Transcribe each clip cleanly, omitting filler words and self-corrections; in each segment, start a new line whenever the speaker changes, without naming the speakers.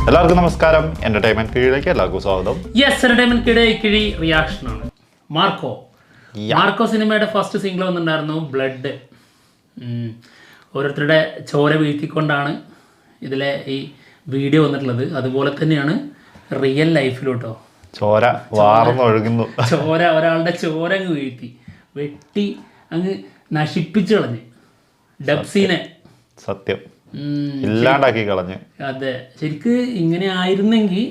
എല്ലാവർക്കും നമസ്കാരം. എന്റർടൈൻമെന്റ് കീഴിലേക്ക് എല്ലാവർക്കും സ്വാഗതം.
എന്റർടൈൻമെന്റ് കിഴി റിയാക്ഷൻ ആണ്. മാർക്കോ സിനിമയുടെ ഫസ്റ്റ് സിംഗിൾ വന്നിട്ടുണ്ടായിരുന്നു ബ്ലഡ്. ഓരോരുത്തരുടെ ചോര വീഴ്ത്തിക്കൊണ്ടാണ് ഇതിലെ ഈ വീഡിയോ വന്നിട്ടുള്ളത്. അതുപോലെ തന്നെയാണ് റിയൽ ലൈഫിലോട്ടോ
ചോര വാർന്നൊഴുകുന്നു.
ചോര ഒരാളുടെ ചോര അങ്ങ് വീഴ്ത്തി വെട്ടി അങ്ങ് നശിപ്പിച്ചു കളഞ്ഞ് ഡബ്സീനെ
സത്യം ഇല്ലാണ്ടാക്കി കളഞ്ഞ്.
അതെ, ശരിക്ക് ഇങ്ങനെ ആയിരുന്നെങ്കിൽ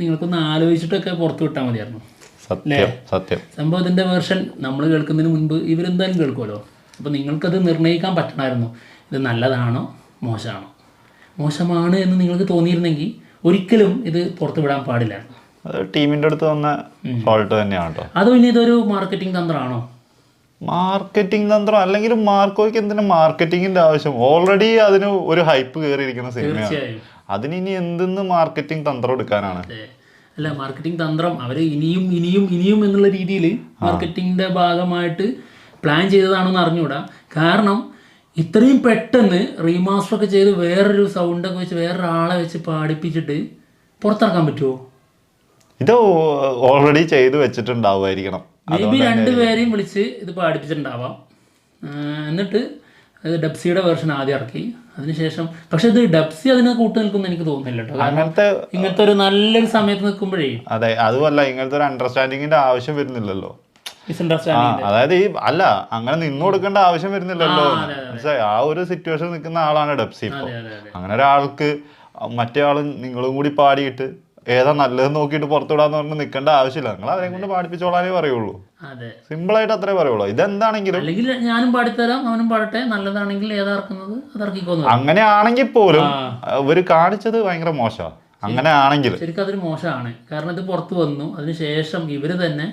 നിങ്ങൾക്കൊന്ന് ആലോചിച്ചിട്ടൊക്കെ പുറത്തു വിട്ടാൽ മതിയായിരുന്നു.
സത്യം സത്യം
സംഭവത്തിൻ്റെ വേർഷൻ നമ്മൾ കേൾക്കുന്നതിന് മുൻപ് ഇവരെന്തായാലും കേൾക്കുമല്ലോ. അപ്പോൾ നിങ്ങൾക്കത് നിർണ്ണയിക്കാൻ പറ്റണമായിരുന്നു, ഇത് നല്ലതാണോ മോശമാണോ. മോശമാണ് എന്ന് നിങ്ങൾക്ക് തോന്നിയിരുന്നെങ്കിൽ ഒരിക്കലും ഇത് പുറത്തു വിടാൻ പാടില്ലായിരുന്നു.
അത് ടീമിൻ്റെ അടുത്ത് വന്ന ഫോൾട്ട് തന്നെയാണ് കേട്ടോ.
അതോ ഇനി ഇതൊരു മാർക്കറ്റിംഗ് തന്ത്രമാണോ?
മാർക്കറ്റിംഗ് തന്ത്രം അല്ലെങ്കിൽ മാർക്കോയ്ക്ക് എന്തിനാ മാർക്കറ്റിങ്ങിന്റെ ആവശ്യം? ഓൾറെഡി അതിന് ഒരു ഹൈപ്പ് കയറിയിരിക്കുന്ന സിനിമയാണ്. അതിന് ഇനി എന്തെന്ന് മാർക്കറ്റിംഗ് തന്ത്രം എടുക്കാനാണ്?
അല്ല, മാർക്കറ്റിംഗ് തന്ത്രം അവർ ഇനിയും എന്നുള്ള രീതിയിൽ മാർക്കറ്റിങ്ങിന്റെ ഭാഗമായിട്ട് പ്ലാൻ ചെയ്തതാണെന്ന് അറിഞ്ഞുകൂടാ. കാരണം ഇത്രയും പെട്ടെന്ന് റീമാസ്റ്റർ ഒക്കെ ചെയ്ത് വേറൊരു സൗണ്ടൊക്കെ വെച്ച് വേറൊരാളെ വെച്ച് പാടിപ്പിച്ചിട്ട് പുറത്തിറക്കാൻ പറ്റുമോ?
ഇത് ഓൾറെഡി ചെയ്ത് വെച്ചിട്ടുണ്ടാവുമായിരിക്കണം.
മേ ബി രണ്ടുപേരെയും വിളിച്ച് ഇത് പാടിപ്പിച്ചിട്ടുണ്ടാവാം. എന്നിട്ട് അത് ഡബ്സിയുടെ വേർഷൻ ആദ്യം ഇറക്കി, അതിനുശേഷം പക്ഷെ ഇത് ഡബ്സി അതിനെ കൂട്ടു നിൽക്കുമെന്ന് എനിക്ക് തോന്നുന്നില്ല കേട്ടോ. ഇങ്ങനത്തെ ഒരു നല്ലൊരു സമയത്ത് നിൽക്കുമ്പോഴേ.
അതെ, അതുമല്ല ഇങ്ങനത്തെ ഒരു അണ്ടർസ്റ്റാൻഡിങ്ങിന്റെ ആവശ്യം വരുന്നില്ലല്ലോ.
അതായത്
ഈ അല്ല അങ്ങനെ നിന്നു കൊടുക്കേണ്ട ആവശ്യം വരുന്നില്ലല്ലോ. ആ ഒരു സിറ്റുവേഷൻ നിൽക്കുന്ന ആളാണ് ഡബ്സി. ഇപ്പൊ അങ്ങനെ ഒരാൾക്ക് മറ്റേ ആള് നിങ്ങളും കൂടി പാടിയിട്ട് ഏതാ നല്ലതെന്ന് നോക്കിയിട്ട് പുറത്തുവിടാന്ന് പറഞ്ഞ് നിൽക്കേണ്ട ആവശ്യമില്ല. നിങ്ങൾ അവരെ കൊണ്ട് പാടിപ്പിച്ചോളാനേ പറയുള്ളൂ. സിമ്പിൾ ആയിട്ട് അത്രേ പറയുള്ളൂ. ഇതെന്താണെങ്കിലും
അല്ലെങ്കിൽ ഞാനും പാടിത്തരാം, അവനും പാടട്ടെ, നല്ലതാണെങ്കിൽ ഏതാർക്കുന്നത് അതർക്കിക്കോന്നു.
അങ്ങനെയാണെങ്കിൽ പോലും ഇവര് കാണിച്ചത് ഭയങ്കര മോശമാണ്. അങ്ങനെ ആണെങ്കിൽ
ശരിക്കും അതൊരു മോശമാണ്. കാരണം ഇത് പുറത്തു വന്നു, അതിനുശേഷം ഇവര് തന്നെ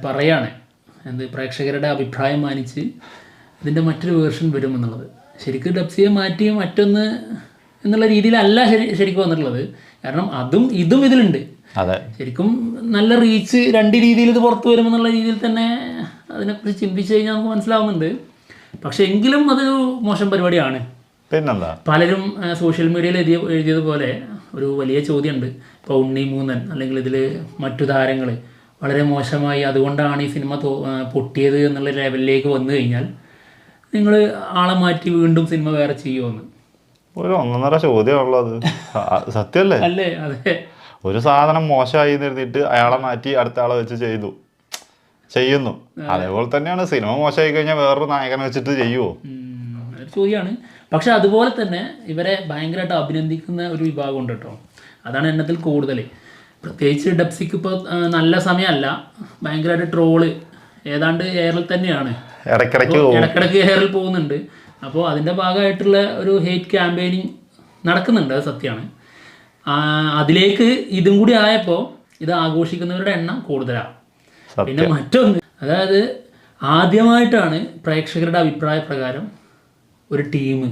പറയാണ് പ്രേക്ഷകരുടെ അഭിപ്രായം മാനിച്ച് ഇതിന്റെ മറ്റൊരു വേർഷൻ വരുമെന്നുള്ളത്. ശരിക്കും ഡബ്സിയെ മാറ്റി മറ്റൊന്ന് എന്നുള്ള രീതിയിലല്ല ശരിക്കും വന്നിട്ടുള്ളത്. കാരണം അതും ഇതും ഇതിലുണ്ട്. ശരിക്കും നല്ല റീച്ച് രണ്ട് രീതിയിൽ ഇത് പുറത്തു വരുമെന്നുള്ള രീതിയിൽ തന്നെ അതിനെക്കുറിച്ച് ചിന്തിച്ചു കഴിഞ്ഞാൽ നമുക്ക് മനസ്സിലാവുന്നുണ്ട്. പക്ഷെ എങ്കിലും അതൊരു മോശം പരിപാടിയാണ്.
പിന്നെന്താ,
പലരും സോഷ്യൽ മീഡിയയിൽ എഴുതിയതുപോലെ ഒരു വലിയ ചോദ്യമുണ്ട്. ഇപ്പോൾ ഉണ്ണി മൂന്നൻ അല്ലെങ്കിൽ ഇതിൽ മറ്റു താരങ്ങൾ വളരെ മോശമായി, അതുകൊണ്ടാണ് ഈ സിനിമ പൊട്ടിയത് എന്നുള്ള ലെവലിലേക്ക് വന്നു കഴിഞ്ഞാൽ നിങ്ങൾ ആളെ മാറ്റി വീണ്ടും സിനിമ വേറെ ചെയ്യുമെന്ന്
ഒരു ഒന്നൊന്നര ചോദ്യമുള്ളത്. സത്യമല്ലേ?
അല്ലേ? അതെ,
ഒരു സാധനം മോശമായി നിർത്തിയിട്ട് അയാളെ മാറ്റി അടുത്ത ആളെ വെച്ച് ചെയ്യുന്നു. അതേപോലെ തന്നെയാണ് സിനിമ മോശമായി കഴിഞ്ഞാൽ വേറൊരു നായകനെ വെച്ചിട്ട് ചെയ്യുമോ?
ഒരു ചോദ്യമാണ്. പക്ഷെ അതുപോലെ തന്നെ ഇവരെ ഭയങ്കരമായിട്ട് അഭിനന്ദിക്കുന്ന ഒരു വിഭാഗം ഉണ്ട് കേട്ടോ. അതാണ് എണ്ണത്തിൽ കൂടുതൽ. പ്രത്യേകിച്ച് ഡബ്സിക്ക് ഇപ്പോൾ നല്ല സമയമല്ല, ഭയങ്കരമായിട്ട് ട്രോള് ഏതാണ്ട് എയറിൽ തന്നെയാണ്, ഇടയ്ക്കിടയ്ക്ക് എയറിൽ പോകുന്നുണ്ട്. അപ്പോൾ അതിൻ്റെ ഭാഗമായിട്ടുള്ള ഒരു ഹേറ്റ് ക്യാമ്പയിനിങ് നടക്കുന്നുണ്ട്, അത് സത്യമാണ്. അതിലേക്ക് ഇതും കൂടി ആയപ്പോൾ ഇത് ആഘോഷിക്കുന്നവരുടെ എണ്ണം കൂടുതലാണ്. പിന്നെ മറ്റൊന്ന്, അതായത് ആദ്യമായിട്ടാണ് പ്രേക്ഷകരുടെ അഭിപ്രായ പ്രകാരം ഒരു ടീം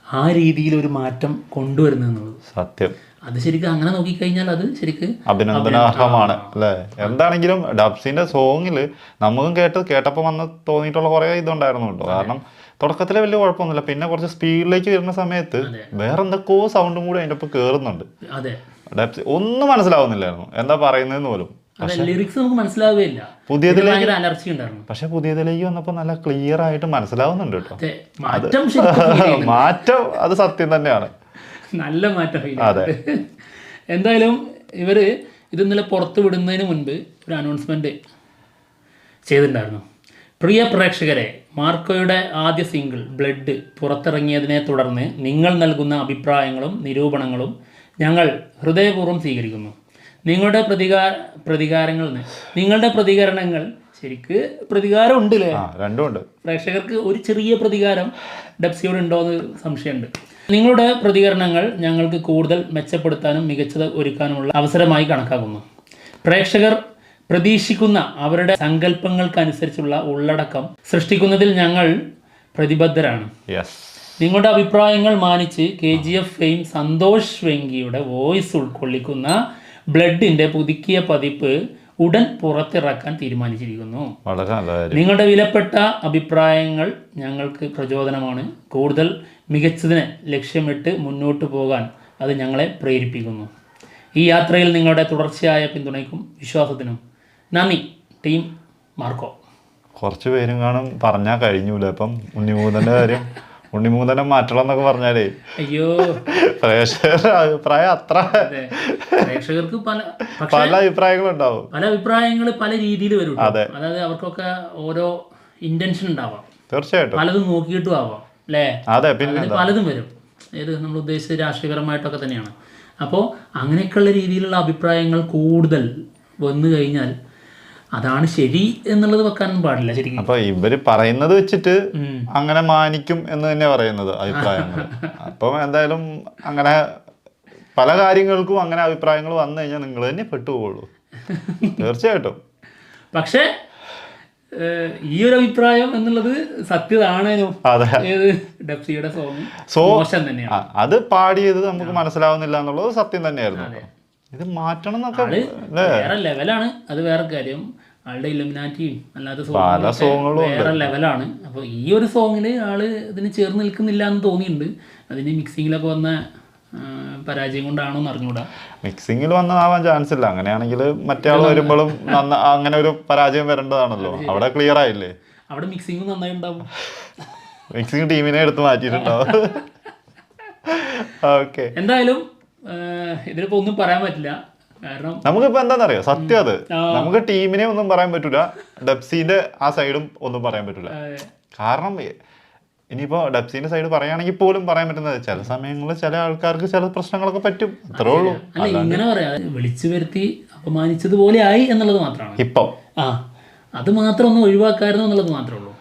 ആ രീതിയിൽ ഒരു മാറ്റം കൊണ്ടുവരുന്നതെന്നുള്ളത്.
സത്യം,
അത് ശരിക്കും അങ്ങനെ നോക്കിക്കഴിഞ്ഞാൽ അത് ശരിക്കും
അഭിനന്ദനാർഹമാണ് അല്ലേ? എന്താണെങ്കിലും ഡബ്സിന്റെ സോങ്ങിൽ നമുക്കും കേട്ടപ്പോൾ വന്ന് തോന്നിയിട്ടുള്ള കുറെ ഇതുണ്ടായിരുന്നു കേട്ടോ. കാരണം തുടക്കത്തിലെ വലിയ കുഴപ്പമൊന്നുമില്ല, പിന്നെ കുറച്ച് സ്പീഡിലേക്ക് വരുന്ന സമയത്ത് വേറെ എന്തൊക്കെയോ സൗണ്ടും കൂടി അതിൻ്റെ ഒപ്പം കയറുന്നുണ്ട്. ഡബ്സി ഒന്നും മനസ്സിലാവുന്നില്ലായിരുന്നു എന്താ പറയുന്നതെന്ന് പോലും.
ലിറിക്സ് നമുക്ക് മനസ്സിലാവുകയില്ല.
പക്ഷെ പുതിയതിലേക്ക് വന്നപ്പോ നല്ല ക്ലിയർ ആയിട്ട് മനസ്സിലാവുന്നുണ്ട് കേട്ടോ. മാറ്റം അത് സത്യം തന്നെയാണ്,
നല്ല മാറ്റം. എന്തായാലും ഇവര് ഇത് ഇന്നലെ പുറത്തു വിടുന്നതിന് മുൻപ് ഒരു അനൗൺസ്മെന്റ് ചെയ്തിട്ടുണ്ടായിരുന്നു. പ്രിയ പ്രേക്ഷകരെ, മാർക്കോയുടെ ആദ്യ സിംഗിൾ ബ്ലഡ് പുറത്തിറങ്ങിയതിനെ തുടർന്ന് നിങ്ങൾ നൽകുന്ന അഭിപ്രായങ്ങളും നിരൂപണങ്ങളും ഞങ്ങൾ ഹൃദയപൂർവ്വം സ്വീകരിക്കുന്നു. നിങ്ങളുടെ പ്രതികരണങ്ങൾ ശരിക്ക് പ്രതികാരം ഉണ്ട് അല്ലേ?
രണ്ടുമുണ്ട്.
പ്രേക്ഷകർക്ക് ഒരു ചെറിയ പ്രതികാരം ഡബ്സിയോട് ഉണ്ടോ എന്ന് സംശയമുണ്ട്. നിങ്ങളുടെ പ്രതികരണങ്ങൾ ഞങ്ങൾക്ക് കൂടുതൽ മെച്ചപ്പെടുത്താനും മികച്ചത് ഒരുക്കാനുമുള്ള അവസരമായി കണക്കാക്കുന്നു. പ്രേക്ഷകർ പ്രതീക്ഷിക്കുന്ന അവരുടെ സങ്കല്പങ്ങൾക്കനുസരിച്ചുള്ള ഉള്ളടക്കം സൃഷ്ടിക്കുന്നതിൽ ഞങ്ങൾ പ്രതിബദ്ധരാണ്. നിങ്ങളുടെ അഭിപ്രായങ്ങൾ മാനിച്ച് KGF ഫെയിം സന്തോഷ് വെങ്കിയുടെ വോയിസ് ഉൾക്കൊള്ളിക്കുന്ന ബ്ലഡിന്റെ പുതുക്കിയ പതിപ്പ് ഉടൻ പുറത്തിറക്കാൻ തീരുമാനിച്ചിരിക്കുന്നു. നിങ്ങളുടെ വിലപ്പെട്ട അഭിപ്രായങ്ങൾ ഞങ്ങൾക്ക് പ്രചോദനമാണ്. കൂടുതൽ മികച്ചതിനെ ലക്ഷ്യമിട്ട് മുന്നോട്ട് പോകാൻ അത് ഞങ്ങളെ പ്രേരിപ്പിക്കുന്നു. ഈ യാത്രയിൽ നിങ്ങളുടെ തുടർച്ചയായ പിന്തുണയ്ക്കും വിശ്വാസത്തിനും നന്ദി. Team Marco.
കുറച്ച് പേരും കാണും പറഞ്ഞാൽ കഴിഞ്ഞൂല. ഇപ്പം ഉണ്ണിമൂതൻ്റെ കാര്യം, ഉണ്ണിമൂതനെ മാറ്റണം എന്നൊക്കെ പറഞ്ഞാലേ
അയ്യോ
പ്രേക്ഷകരുടെ അഭിപ്രായം അത്ര,
പ്രേക്ഷകർക്ക്
പല അഭിപ്രായങ്ങളുണ്ടാവും.
പല അഭിപ്രായങ്ങൾ പല രീതിയിൽ വരും. അതായത് അവർക്കൊക്കെ ഓരോ ഇന്റൻഷൻ ഉണ്ടാവാം,
തീർച്ചയായിട്ടും
പലതും നോക്കിയിട്ടും ആവാം അല്ലേ?
അതെ, പിന്നെ
പലതും വരും. ഏത് നമ്മൾ ഉദ്ദേശിച്ചത് രാഷ്ട്രീയപരമായിട്ടൊക്കെ തന്നെയാണ്. അപ്പോൾ അങ്ങനെയൊക്കെയുള്ള രീതിയിലുള്ള അഭിപ്രായങ്ങൾ കൂടുതൽ വന്നു കഴിഞ്ഞാൽ അതാണ് ശരി എന്നുള്ളത് വെക്കാനും പാടില്ല ശരിക്കും.
അപ്പൊ ഇവര് പറയുന്നത് വെച്ചിട്ട് അങ്ങനെ മാനിക്കും എന്ന് തന്നെ പറയുന്നത് അഭിപ്രായങ്ങൾ. അപ്പം എന്തായാലും അങ്ങനെ പല കാര്യങ്ങൾക്കും അങ്ങനെ അഭിപ്രായങ്ങൾ വന്നു കഴിഞ്ഞാൽ നിങ്ങൾ തന്നെ പെട്ടുപോകുള്ളൂ തീർച്ചയായിട്ടും.
പക്ഷേ ഈ ഒരു അഭിപ്രായം എന്നുള്ളത് സത്യതാണേനോ. ഏത് ഡെപ്സിയുടെ സോങ് തന്നെയാണ്,
അത് പാടിയത് നമുക്ക് മനസ്സിലാവുന്നില്ല എന്നുള്ളത് സത്യം തന്നെയായിരുന്നു. ഇത് മാറ്റണം എന്നൊക്കെ
വേറെ ലെവലാണ്. അത് വേറെ കാര്യം. ആളുടെ ഇലുമിനാറ്റിയും അല്ലാത്ത സോങ്ങുകളും വേറെ ലെവലാണ്. അപ്പോൾ ഈ ഒരു സോങ്ങിൽ ആള് ഇതിന് ചേർന്ന് നിൽക്കുന്നില്ല എന്ന് തോന്നിയിട്ടുണ്ട്. അതിന് മിക്സിങ്ങിലൊക്കെ വന്ന പരാജയം കൊണ്ടാണോ എന്ന് അറിഞ്ഞൂടാ.
മിക്സിങ്ങിൽ വന്നതാവാൻ ചാൻസ് ഇല്ല. അങ്ങനെയാണെങ്കിൽ മറ്റേ ആൾ വരുമ്പോഴും അങ്ങനെ ഒരു പരാജയം വരേണ്ടതാണല്ലോ. അവിടെ ക്ലിയർ ആയില്ലേ?
അവിടെ മിക്സിങ് നന്നായി ഉണ്ടാവും.
മിക്സിങ് ടീമിനെ എടുത്ത് മാറ്റിയിട്ടുണ്ടാവും. ഓക്കെ,
എന്തായാലും ഇതിലിപ്പോ ഒന്നും പറയാൻ പറ്റില്ല. കാരണം
നമുക്കിപ്പോ എന്താണെന്നറിയോ, സത്യം അത് നമുക്ക് ടീമിനെ ഒന്നും പറയാൻ പറ്റൂല, ഡെപ്സിന്റെ ആ സൈഡും ഒന്നും പറയാൻ പറ്റൂല. കാരണം ഇനിയിപ്പോ ഡെപ്സിന്റെ സൈഡ് പറയുകയാണെങ്കിൽ പോലും പറയാൻ പറ്റുന്നത് ചില സമയങ്ങളിൽ ചില ആൾക്കാർക്ക് ചില പ്രശ്നങ്ങളൊക്കെ പറ്റും, അത്രേ ഉള്ളൂ.
അല്ല, ഇങ്ങനെ പറയാ വിളിച്ചു വരുത്തി അപമാനിച്ചതുപോലെ ആയി എന്നുള്ളത് മാത്രമാണ് ഇപ്പം. അത് മാത്രം ഒന്ന് ഒഴിവാക്കായിരുന്നു എന്നുള്ളത് മാത്രമേ ഉള്ളൂ.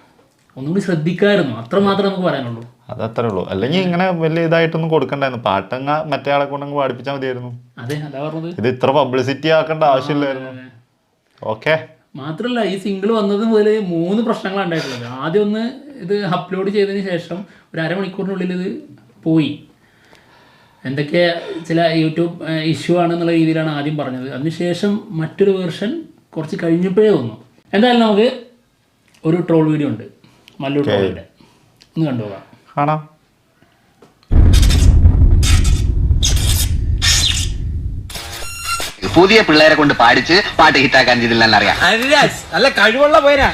ഒന്നുകൂടി ശ്രദ്ധിക്കായിരുന്നു, അത്ര മാത്രമേ നമുക്ക് പറയാനുള്ളൂ.
അതത്രേ ഉള്ളൂ. അല്ലെങ്കിൽ ഇങ്ങനെ വലിയ ഇതായിട്ടൊന്നും കൊടുക്കണ്ടായിരുന്നു. പാട്ടങ്ങ മറ്റേ ആളെ കൊണ്ടങ്ങ് പാടിപ്പിച്ചാൽ മതിയായിരുന്നു.
അതെ, അതാ പറഞ്ഞത്.
ഇത് ഇത്ര പബ്ലിസിറ്റി ആക്കേണ്ട ആവശ്യമില്ലായിരുന്നു. ഓക്കെ,
മാത്രല്ല ഈ സിംഗിൾ വന്നത് മുതൽ 3 പ്രശ്നങ്ങളാണ് ഉണ്ടായിട്ടുള്ളത്. ആദ്യം ഒന്ന് ഇത് അപ്ലോഡ് ചെയ്തതിന് ശേഷം ഒരു അരമണിക്കൂറിനുള്ളിൽ ഇത് പോയി. എന്തൊക്കെ ചില യൂട്യൂബ് ഇഷ്യൂ ആണെന്നുള്ള രീതിയിലാണ് ആദ്യം പറഞ്ഞത്. അതിനുശേഷം മറ്റൊരു വേർഷൻ കുറച്ച് കഴിഞ്ഞപ്പോഴേ വന്നു. എന്തായാലും നമുക്ക് ഒരു ട്രോൾ വീഡിയോ ഉണ്ട്, മല്ലു ട്രോളിൻ്റെ, ഒന്ന് കണ്ടുപോകാം.
കാണാം.
പുതിയ പിള്ളേരെ കൊണ്ട് പാടിച്ച് പാട്ട് ഹിറ്റാക്കാൻ ചെയ്തില്ല അറിയാം.
നല്ല കഴിവുള്ള പോരാ.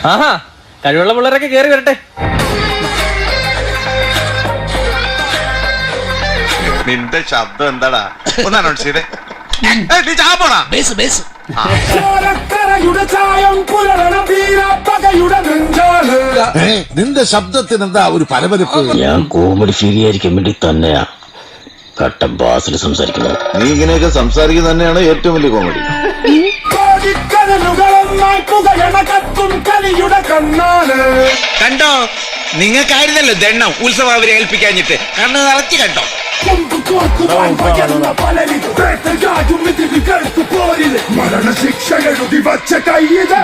കഴിവുള്ള പിള്ളേരൊക്കെ കേറി വരട്ടെ.
നിന്റെ ശബ്ദം എന്താടാ, ഒന്ന് അനൗൺസ് ചെയ്തേ.
നിന്റെ ശബ്ദത്തിന് എന്താ ഒരു പരപരപ്പ്?
ഞാൻ കോമഡി ഫീലിയായിരിക്കാൻ വേണ്ടി തന്നെയാ കട്ട ബാസിൽ സംസാരിക്കുന്നത്.
നീ ഇങ്ങനെയൊക്കെ സംസാരിക്കുന്നത് തന്നെയാണ് ഏറ്റവും വലിയ കോമഡി.
കണ്ടോ, നിങ്ങൾക്കായിരുന്നല്ലോ ദണ്ണം ഉത്സവം അവരെ ഏൽപ്പിക്കാഞ്ഞിട്ട്. കണ്ണ് നിറച്ച് കണ്ടോ.
മരണശിക്ഷ എഴുതി വച്ച കയ്യത്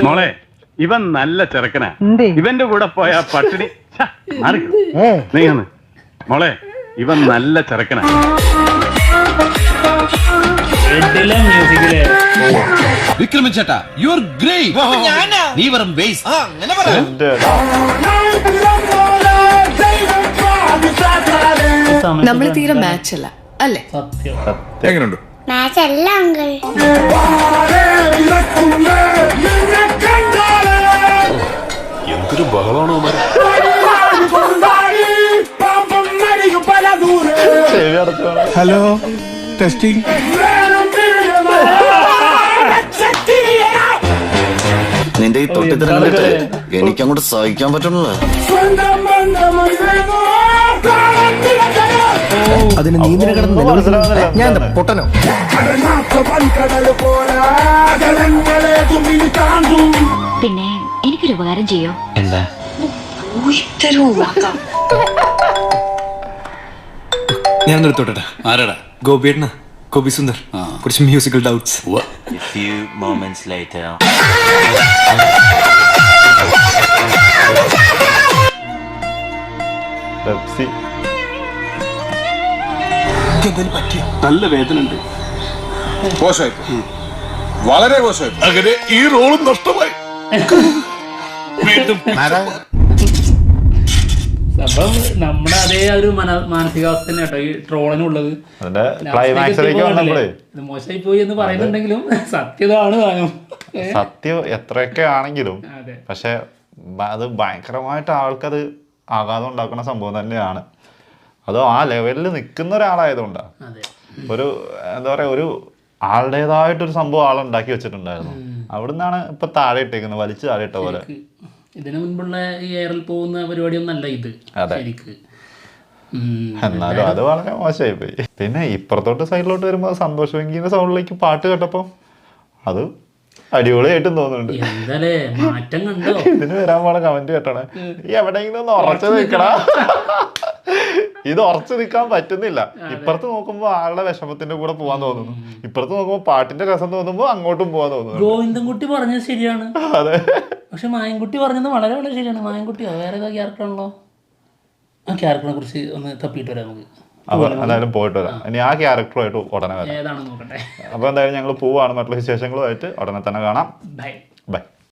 മോളെ, ഇവൻ നല്ല ചെറുക്കനാ. ഇവന്റെ കൂടെ പോയ പട്ടിണി. നീങ്ങന്ന് മോളെ, ഇവൻ നല്ല ചെറുക്കനാ.
വിക്രമൻ ചേട്ടാ, യു ആർ ഗ്രേറ്റ്. നീ വെറും വേസ്റ്റ്. അങ്ങനെ പറയാം.
നമ്മൾ തീരെ മാച്ച് അല്ല അല്ലേ?
എങ്ങനെയുണ്ട്
മാച്ച് അല്ല അങ്കിൾ.
എന്തൊരു ബഹളമാണോ? Hello, testing.
നിന്റെ ഈ തൊട്ടിത്തരങ്ങളിട്ട് എനിക്കങ്ങോട്ട് സഹിക്കാൻ പറ്റണല്ലോ.
അതിന് നീന്തിനെ കിടന്ന് ഞാൻ പൊട്ടനോ?
പിന്നെ എനിക്കൊരു ഉപകാരം ചെയ്യോ?
എന്താ?
ഞാൻ നിർത്തോട്ടെ. ആരാടാ? ഗോപിയേട്ടനാ, ഗോപി സുന്ദർ. കുറച്ച് musical doubts.
A few moments later.
ഡെപ്സി
നല്ല വേദന ഉണ്ട്.
മോശമായി വളരെ മോശമായി. അങ്ങനെ ഈ റോളും നഷ്ടമായി.
സംഭവം നമ്മുടെ അതേ ഒരു മാനസികാവസ്ഥ തന്നെ കേട്ടോ ഈ ട്രോളിനുള്ളത്.
അതിന്റെ ക്ലൈമാക്സിലേക്ക് വന്നപ്പോഴേ
ഇത് മോശമായി പോയി എന്ന് പറയുന്നുണ്ടെങ്കിലും സത്യതാണ് താനും.
സത്യം എത്രയൊക്കെ ആണെങ്കിലും
അതെ.
പക്ഷെ അത് ഭയങ്കരമായിട്ട് ആൾക്കത് ആഘാതം ഉണ്ടാക്കുന്ന സംഭവം തന്നെയാണ്. അത് ആ ലെവലിൽ നിൽക്കുന്ന ഒരാളായതുകൊണ്ടാണ്.
അതെ.
ഒരു എന്താ പറയാ, ഒരു ആളുടേതായിട്ടൊരു സംഭവം ആളുണ്ടാക്കി വെച്ചിട്ടുണ്ടായിരുന്നു. അവിടുന്നാണ് ഇപ്പൊ താഴെ ഇട്ടേക്കുന്നത്, വലിച്ചു താഴെ ഇട്ട പോലെ.
ഇതിനു മുൻപുള്ള ഈ എയറിൽ പോകുന്ന പരിപാടിയൊന്നും അല്ല ഇത് ശരിക്ക്.
എന്നാലും അത് വളരെ മോശമായി പോയി. പിന്നെ ഇപ്പുറത്തോട്ട് സൈഡിലോട്ട് വരുമ്പോ സന്തോഷ് വെങ്കിന്റെ സൗണ്ടിലേക്ക് പാട്ട് കേട്ടപ്പോ അത് അടിപൊളിയായിട്ടും തോന്നുന്നുണ്ട്.
എന്താലേ മാറ്റം കണ്ടോ?
ഇതിന് വരാൻ പോണ കമന്റ് കേട്ടണേ, ഈ എവിടെയെങ്കിലും ഒന്ന് ഉറച്ചു നിൽക്കണ. ഇത് ഉറച്ചു നിൽക്കാൻ പറ്റുന്നില്ല. ഇപ്പുറത്ത് നോക്കുമ്പോ ആളുടെ വിഷമത്തിന്റെ കൂടെ പോവാൻ തോന്നുന്നു, ഇപ്പുറത്ത് നോക്കുമ്പോ പാട്ടിന്റെ രസം തോന്നുമ്പോ അങ്ങോട്ടും പോവാൻ തോന്നുന്നു.
ഗോവിന്ദൻകുട്ടി പറഞ്ഞത് ശരിയാണ്.
അതെ,
പക്ഷെ മായൻകുട്ടി പറഞ്ഞത് വളരെ വളരെ ശരിയാണ്. മായൻകുട്ടി വേറെ ഏതാ ക്യാരക്ടറാണല്ലോ. ആ ക്യാരക്ടറിനെ കുറിച്ച് ഒന്ന് തപ്പിയിട്ട് വരാം നമുക്ക്.
അപ്പൊ എന്തായാലും പോയിട്ട് വരാം. ഇനി ആ ക്യാരക്ടറുമായിട്ട് ഉടനെ വരാം.
ഏതാണെന്ന് നോക്കട്ടെ.
അപ്പൊ എന്തായാലും ഞങ്ങൾ പോവാണ്. മറ്റുള്ള വിശേഷങ്ങളുമായിട്ട് ഉടനെ തന്നെ കാണാം.
ബൈ.
ബൈ.